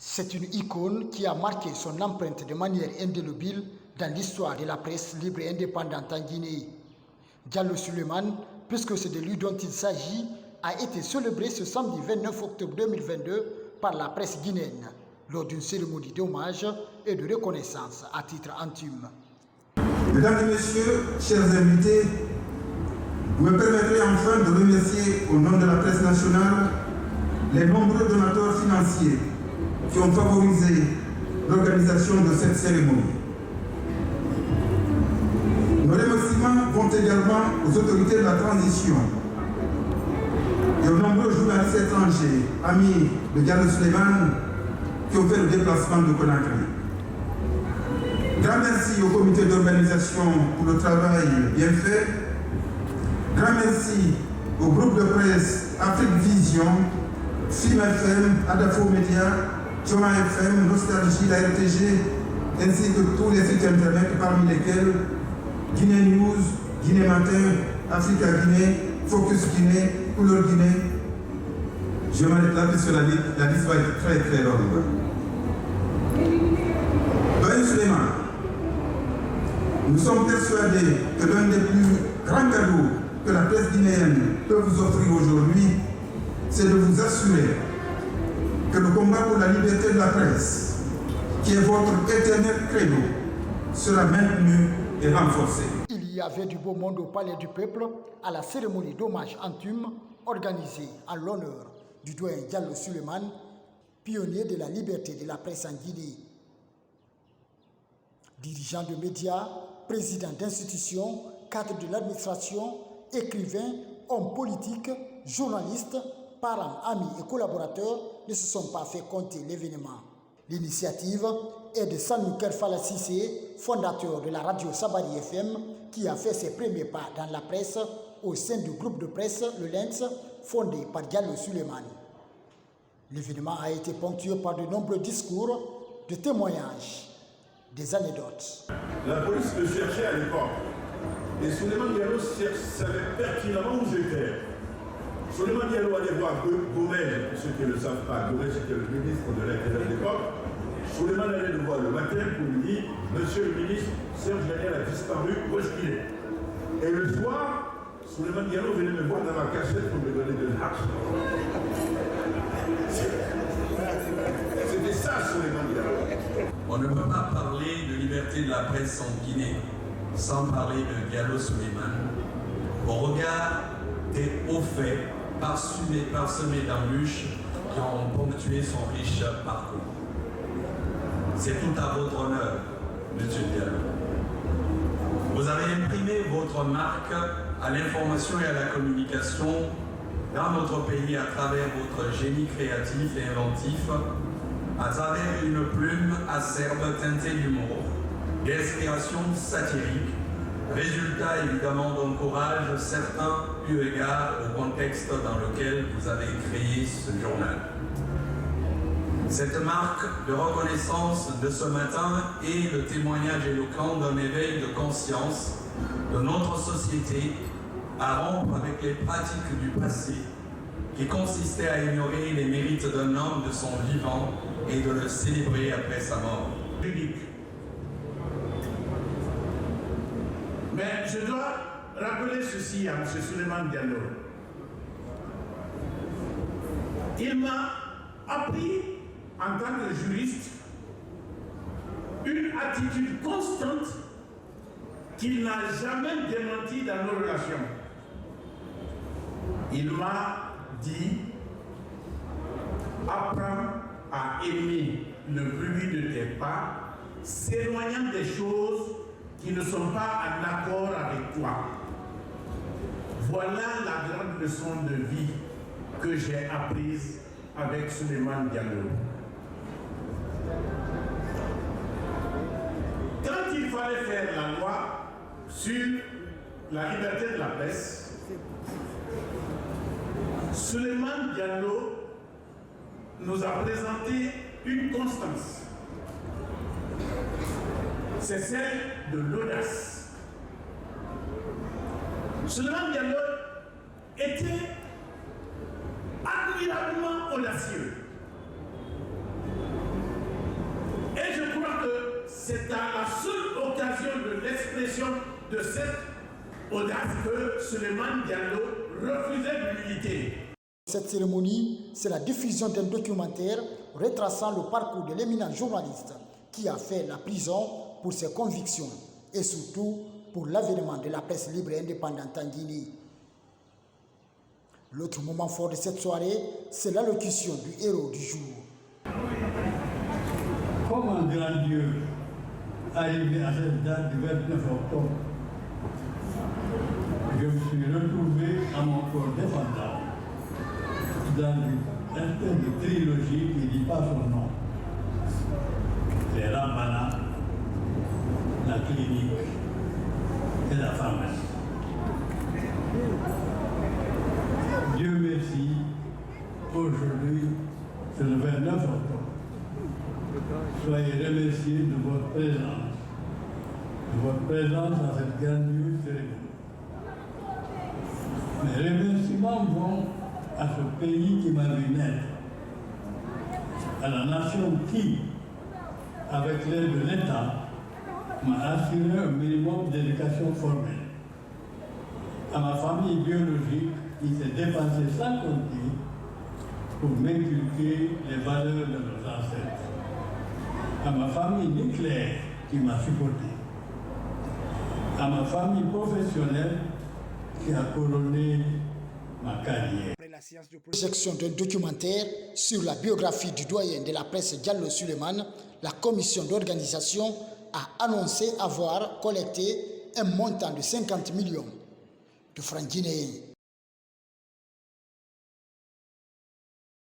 C'est une icône qui a marqué son empreinte de manière indélébile dans l'histoire de la presse libre et indépendante en Guinée. Diallo Souleymane, puisque c'est de lui dont il s'agit, a été célébré ce samedi 29 octobre 2022 par la presse guinéenne lors d'une cérémonie d'hommage et de reconnaissance à titre intime. Mesdames et messieurs, chers invités, vous me permettrez enfin de remercier au nom de la presse nationale les nombreux donateurs financiers qui ont favorisé l'organisation de cette cérémonie. Nos remerciements vont également aux autorités de la transition et aux nombreux journalistes étrangers, amis de Diallo Souleymane, qui ont fait le déplacement de Conakry. Grand merci au comité d'organisation pour le travail bien fait. Grand merci au groupe de presse Afrique Vision, FIM FM, Adafo Média, Choma FM, Nostalgie, la RTG, ainsi que tous les sites internet parmi lesquels Guinée News, Guinée Matin, Africa Guinée, Focus Guinée, Couleur Guinée. Je m'arrête là parce que la liste va être très très longue. Diallo Souleymane, nous sommes persuadés que l'un des plus grands cadeaux que la presse guinéenne peut vous offrir aujourd'hui, c'est de vous assurer que le combat pour la liberté de la presse, qui est votre éternel credo, sera maintenu et renforcé. Il y avait du beau monde au Palais du Peuple à la cérémonie d'hommage intime organisée en l'honneur du doyen Diallo Souleymane, pionnier de la liberté de la presse en Guinée. Dirigeant de médias, président d'institutions, cadre de l'administration, écrivain, homme politique, journaliste, parents, amis et collaborateurs ne se sont pas fait compter l'événement. L'initiative est de Sanou Kerfala Cissé, fondateur de la radio Sabari FM, qui a fait ses premiers pas dans la presse au sein du groupe de presse Le Lens, fondé par Diallo Souleymane. L'événement a été ponctué par de nombreux discours, de témoignages, des anecdotes. La police me cherchait à l'époque. Et Souleymane Diallo savait pertinemment où j'étais. Souleymane Diallo allait voir Gomez, pour ceux qui ne le savent pas, Gomez était le ministre de l'Intérieur de l'époque. Souleymane allait le voir le matin pour lui dire « Monsieur le ministre, Serge Daniel a disparu, où est-ce qu'il est ?» Et le soir, Souleymane Diallo venait me voir dans ma cachette pour me donner de l'argent. C'était ça, Souleymane Diallo. On ne peut pas parler de liberté de la presse en Guinée sans parler de Diallo Souleymane, au regard des hauts faits parsemés d'embûches qui ont ponctué son riche parcours. C'est tout à votre honneur, Monsieur Diallo. Vous avez imprimé votre marque à l'information et à la communication dans notre pays à travers votre génie créatif et inventif, à travers une plume acerbe teintée d'humour, d'inspiration satirique, résultat évidemment d'un courage certain eu égard au contexte dans lequel vous avez créé ce journal. Cette marque de reconnaissance de ce matin est le témoignage éloquent d'un éveil de conscience de notre société à rompre avec les pratiques du passé qui consistaient à ignorer les mérites d'un homme de son vivant et de le célébrer après sa mort. Mais je dois rappeler ceci à M. Souleymane Diallo. Il m'a appris, en tant que juriste, une attitude constante qu'il n'a jamais démentie dans nos relations. Il m'a dit « Apprends à aimer le bruit de tes pas, s'éloignant des choses qui ne sont pas en accord avec toi. » Voilà la grande leçon de vie que j'ai apprise avec Souleymane Diallo. Quand il fallait faire la loi sur la liberté de la presse, Souleymane Diallo nous a présenté une constance. C'est celle de l'audace. Souleymane Diallo était admirablement audacieux. c'est à la seule occasion de l'expression de cette audace que Souleymane Diallo refusait d'humilité. Cette cérémonie, c'est la diffusion d'un documentaire retraçant le parcours de l'éminent journaliste qui a fait la prison pour ses convictions et surtout pour l'avènement de la presse libre et indépendante en Guinée. L'autre moment fort de cette soirée, c'est l'allocution du héros du jour. Comme un grand Dieu arrivé à cette date du 29 octobre, je me suis retrouvé à mon corps défendant dans une espèce de trilogie qui ne dit pas son nom. Les Rambana, la clinique et la pharmacie. Dieu merci, aujourd'hui, c'est le 29 octobre. Soyez remerciés de votre présence à cette grandieuse cérémonie. Mes remerciements vont à ce pays qui m'a vu naître, à la nation qui, avec l'aide de l'État, m'a assuré un minimum d'éducation formelle, à ma famille biologique qui s'est dépensée sans compter pour m'inculquer les valeurs de nos ancêtres, à ma famille nucléaire qui m'a supporté, à ma famille professionnelle qui a couronné ma carrière. Après la séance de projection d'un documentaire sur la biographie du doyen de la presse Diallo Souleymane, la commission d'organisation a annoncé avoir collecté un montant de 50 millions de francs guinéens.